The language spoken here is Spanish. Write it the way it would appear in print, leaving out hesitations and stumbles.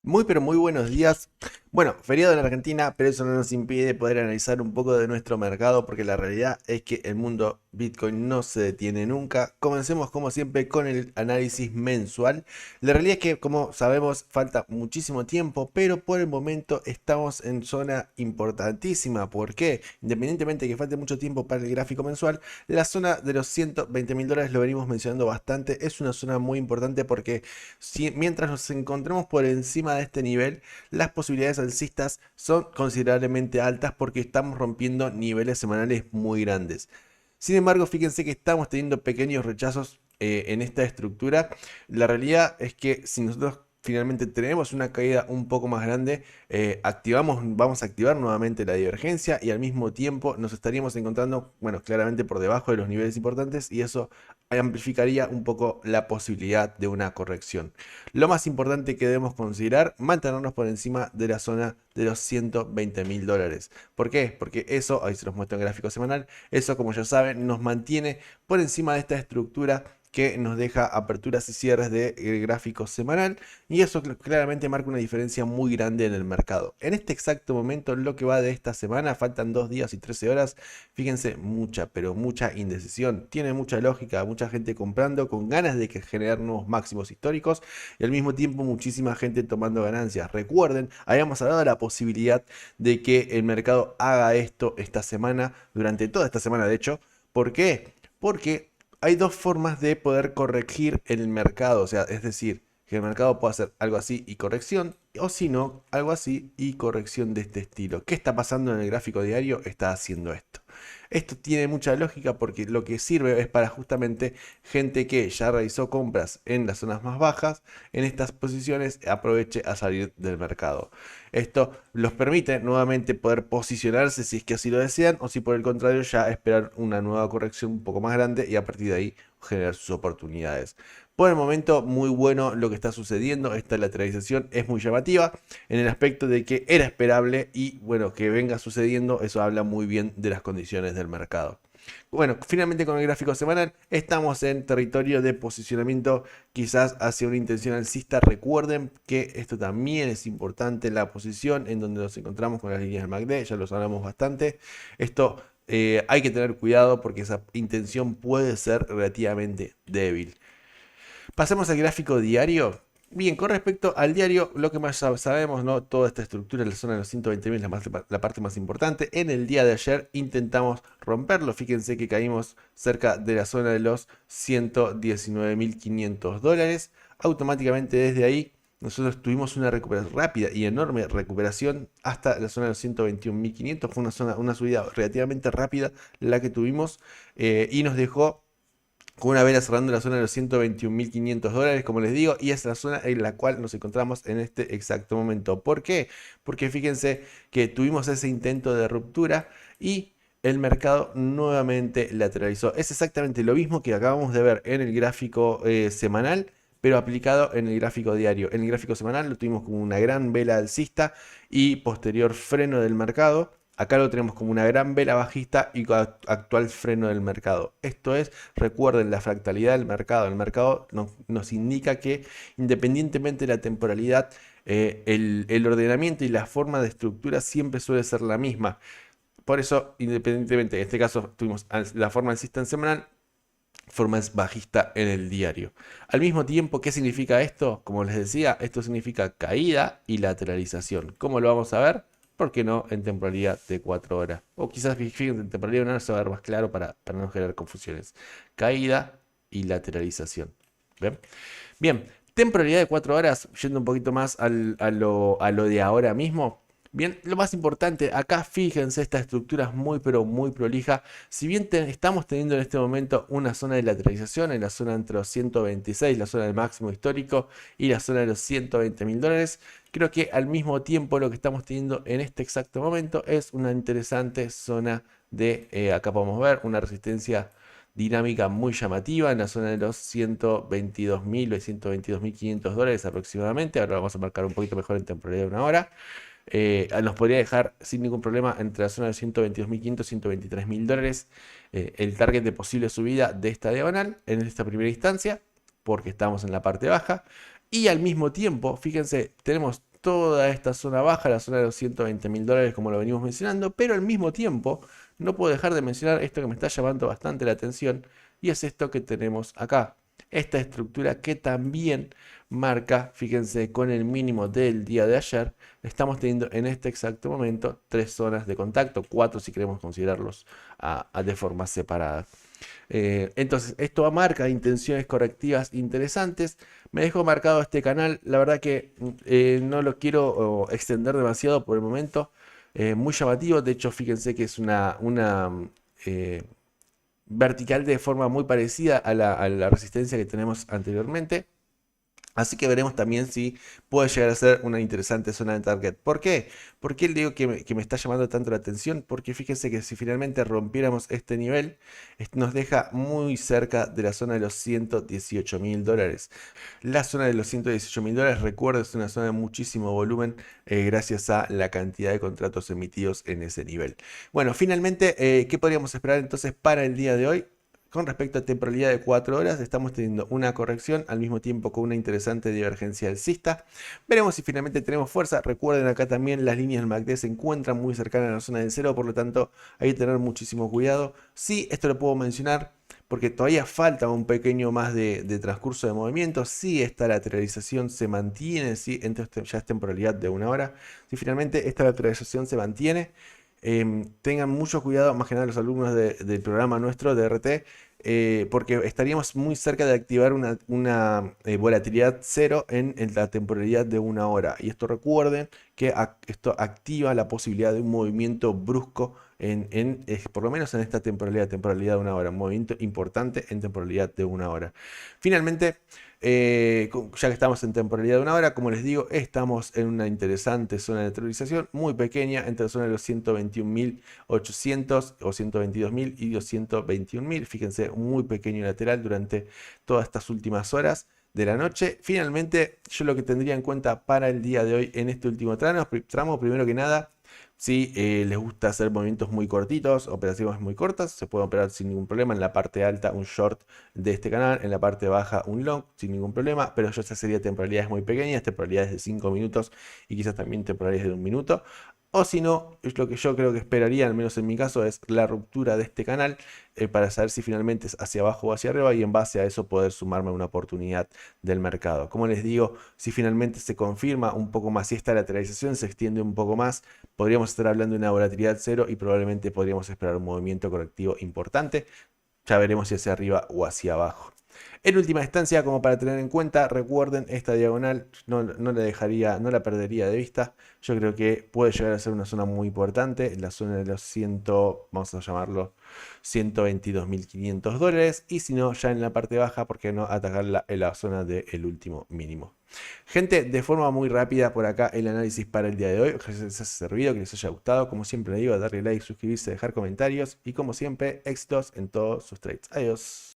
Muy pero muy buenos días. Bueno, feriado en Argentina, pero eso no nos impide poder analizar un poco de nuestro mercado porque la realidad es que el mundo Bitcoin no se detiene nunca. Comencemos como siempre con el análisis mensual. La realidad es que como sabemos falta muchísimo tiempo, pero por el momento estamos en zona importantísima. ¿Por qué? Independientemente de que falte mucho tiempo para el gráfico mensual, la zona de los 120 mil dólares lo venimos mencionando bastante. Es una zona muy importante porque mientras nos encontremos por encima de este nivel, las posibilidades alcistas son considerablemente altas porque estamos rompiendo niveles semanales muy grandes. Sin embargo, fíjense que estamos teniendo pequeños rechazos en esta estructura. La realidad es que si nosotros finalmente tenemos una caída un poco más grande, vamos a activar nuevamente la divergencia y al mismo tiempo nos estaríamos encontrando, bueno, claramente por debajo de los niveles importantes y eso amplificaría un poco la posibilidad de una corrección. Lo más importante que debemos considerar, mantenernos por encima de la zona de los 120 mil dólares. ¿Por qué? Porque eso, ahí se los muestro en gráfico semanal, eso como ya saben nos mantiene por encima de esta estructura que nos deja aperturas y cierres de gráfico semanal y eso claramente marca una diferencia muy grande en el mercado. En este exacto momento, lo que va de esta semana, faltan 2 días y 13 horas, fíjense, mucha, pero mucha indecisión. Tiene mucha lógica, mucha gente comprando con ganas de generar nuevos máximos históricos y al mismo tiempo muchísima gente tomando ganancias. Recuerden, habíamos hablado de la posibilidad de que el mercado haga esto esta semana, durante toda esta semana de hecho. ¿Por qué? Porque hay dos formas de poder corregir el mercado, o sea, es decir, que el mercado pueda hacer algo así y corrección, o si no, algo así y corrección de este estilo. ¿Qué está pasando en el gráfico diario? Está haciendo esto. Esto tiene mucha lógica porque lo que sirve es para justamente gente que ya realizó compras en las zonas más bajas, en estas posiciones aproveche a salir del mercado. Esto los permite nuevamente poder posicionarse si es que así lo desean o si por el contrario ya esperar una nueva corrección un poco más grande y a partir de ahí generar sus oportunidades. Por el momento, muy bueno lo que está sucediendo. Esta lateralización es muy llamativa en el aspecto de que era esperable y bueno, que venga sucediendo, eso habla muy bien de las condiciones del mercado. Bueno, finalmente con el gráfico semanal estamos en territorio de posicionamiento quizás hacia una intención alcista. Recuerden que esto también es importante, la posición en donde nos encontramos con las líneas del MACD, ya los hablamos bastante. Esto hay que tener cuidado porque esa intención puede ser relativamente débil. Pasemos al gráfico diario. Bien, con respecto al diario, lo que más sabemos, ¿no? Toda esta estructura en la zona de los 120.000 es la parte más importante. En el día de ayer intentamos romperlo. Fíjense que caímos cerca de la zona de los 119.500 dólares. Automáticamente desde ahí nosotros tuvimos una recuperación rápida y enorme recuperación hasta la zona de los 121.500. Fue una subida relativamente rápida la que tuvimos y nos dejó con una vela cerrando la zona de los 121.500 dólares, como les digo, y es la zona en la cual nos encontramos en este exacto momento. ¿Por qué? Porque fíjense que tuvimos ese intento de ruptura y el mercado nuevamente lateralizó. Es exactamente lo mismo que acabamos de ver en el gráfico semanal, pero aplicado en el gráfico diario. En el gráfico semanal lo tuvimos como una gran vela alcista y posterior freno del mercado. Acá lo tenemos como una gran vela bajista y actual freno del mercado. Esto es, recuerden, la fractalidad del mercado. El mercado nos indica que independientemente de la temporalidad, el ordenamiento y la forma de estructura siempre suele ser la misma. Por eso, independientemente, en este caso tuvimos la forma alcista en semanal, forma es bajista en el diario. Al mismo tiempo, ¿qué significa esto? Como les decía, esto significa caída y lateralización. ¿Cómo lo vamos a ver? ¿Por qué no en temporalidad de 4 horas? O quizás fíjense en temporalidad de 1 hora se va a ver más claro para no generar confusiones. Caída y lateralización. ¿Ven? Bien, temporalidad de 4 horas, yendo un poquito más a lo de ahora mismo. Bien, lo más importante, acá fíjense, esta estructura es muy pero muy prolija. Si bien estamos teniendo en este momento una zona de lateralización en la zona entre los 126, la zona del máximo histórico y la zona de los 120.000 dólares, creo que al mismo tiempo lo que estamos teniendo en este exacto momento es una interesante zona de, acá podemos ver, una resistencia dinámica muy llamativa en la zona de los 122.000 o 122.500 dólares aproximadamente. Ahora vamos a marcar un poquito mejor en temporalidad de 1 hora. Nos podría dejar sin ningún problema entre la zona de 122.500 y 123.000 dólares el target de posible subida de esta diagonal en esta primera instancia, porque estamos en la parte baja. Y al mismo tiempo, fíjense, tenemos toda esta zona baja, la zona de los 120.000 dólares como lo venimos mencionando, pero al mismo tiempo no puedo dejar de mencionar esto que me está llamando bastante la atención y es esto que tenemos acá. Esta estructura que también marca, fíjense, con el mínimo del día de ayer, estamos teniendo en este exacto momento 3 zonas de contacto, 4 si queremos considerarlos de forma separada. Entonces, esto marca intenciones correctivas interesantes. Me dejo marcado este canal. La verdad que no lo quiero extender demasiado por el momento. Muy llamativo. De hecho, fíjense que es una vertical de forma muy parecida a la resistencia que tenemos anteriormente. Así que veremos también si puede llegar a ser una interesante zona de target. ¿Por qué? ¿Por qué le digo que me está llamando tanto la atención? Porque fíjense que si finalmente rompiéramos este nivel, nos deja muy cerca de la zona de los 118.000 dólares. La zona de los 118.000 dólares, recuerdo, es una zona de muchísimo volumen gracias a la cantidad de contratos emitidos en ese nivel. Bueno, finalmente, ¿qué podríamos esperar entonces para el día de hoy? Con respecto a temporalidad de 4 horas, estamos teniendo una corrección al mismo tiempo con una interesante divergencia alcista. Veremos si finalmente tenemos fuerza. Recuerden acá también las líneas del MACD se encuentran muy cercanas a la zona del cero, por lo tanto hay que tener muchísimo cuidado. Sí, esto lo puedo mencionar porque todavía falta un pequeño más de transcurso de movimiento. Si esta lateralización se mantiene, si entonces ya es temporalidad de 1 hora. Si finalmente esta lateralización se mantiene, tengan mucho cuidado, más que nada los alumnos del programa nuestro de RT, porque estaríamos muy cerca de activar una volatilidad cero en la temporalidad de 1 hora. Y esto recuerden que esto activa la posibilidad de un movimiento brusco por lo menos en esta temporalidad de 1 hora. Un movimiento importante en temporalidad de 1 hora. Finalmente, ya que estamos en temporalidad de 1 hora, como les digo, estamos en una interesante zona de lateralización muy pequeña entre la zona de los 121.800 o 122.000 y los 121.000. Fíjense, muy pequeño lateral durante todas estas últimas horas de la noche. Finalmente, yo lo que tendría en cuenta para el día de hoy en este último tramo primero que nada, si les gusta hacer movimientos muy cortitos, operaciones muy cortas, se puede operar sin ningún problema. En la parte alta un short de este canal, en la parte baja un long sin ningún problema, pero ya sería temporalidades muy pequeñas, temporalidades de 5 minutos y quizás también temporalidades de 1 minuto. O si no, es lo que yo creo que esperaría, al menos en mi caso, es la ruptura de este canal para saber si finalmente es hacia abajo o hacia arriba y en base a eso poder sumarme a una oportunidad del mercado. Como les digo, si finalmente se confirma un poco más, si esta lateralización se extiende un poco más, podríamos estar hablando de una volatilidad cero y probablemente podríamos esperar un movimiento correctivo importante. Ya veremos si hacia arriba o hacia abajo. En última instancia, como para tener en cuenta, recuerden esta diagonal, no la perdería de vista. Yo creo que puede llegar a ser una zona muy importante, la zona de los 100, vamos a llamarlo 122.500 dólares. Y si no, ya en la parte baja, ¿por qué no atacarla en la zona del último mínimo? Gente, de forma muy rápida por acá el análisis para el día de hoy. Ojalá les haya servido, que les haya gustado. Como siempre le digo, darle like, suscribirse, dejar comentarios y como siempre, éxitos en todos sus trades. Adiós.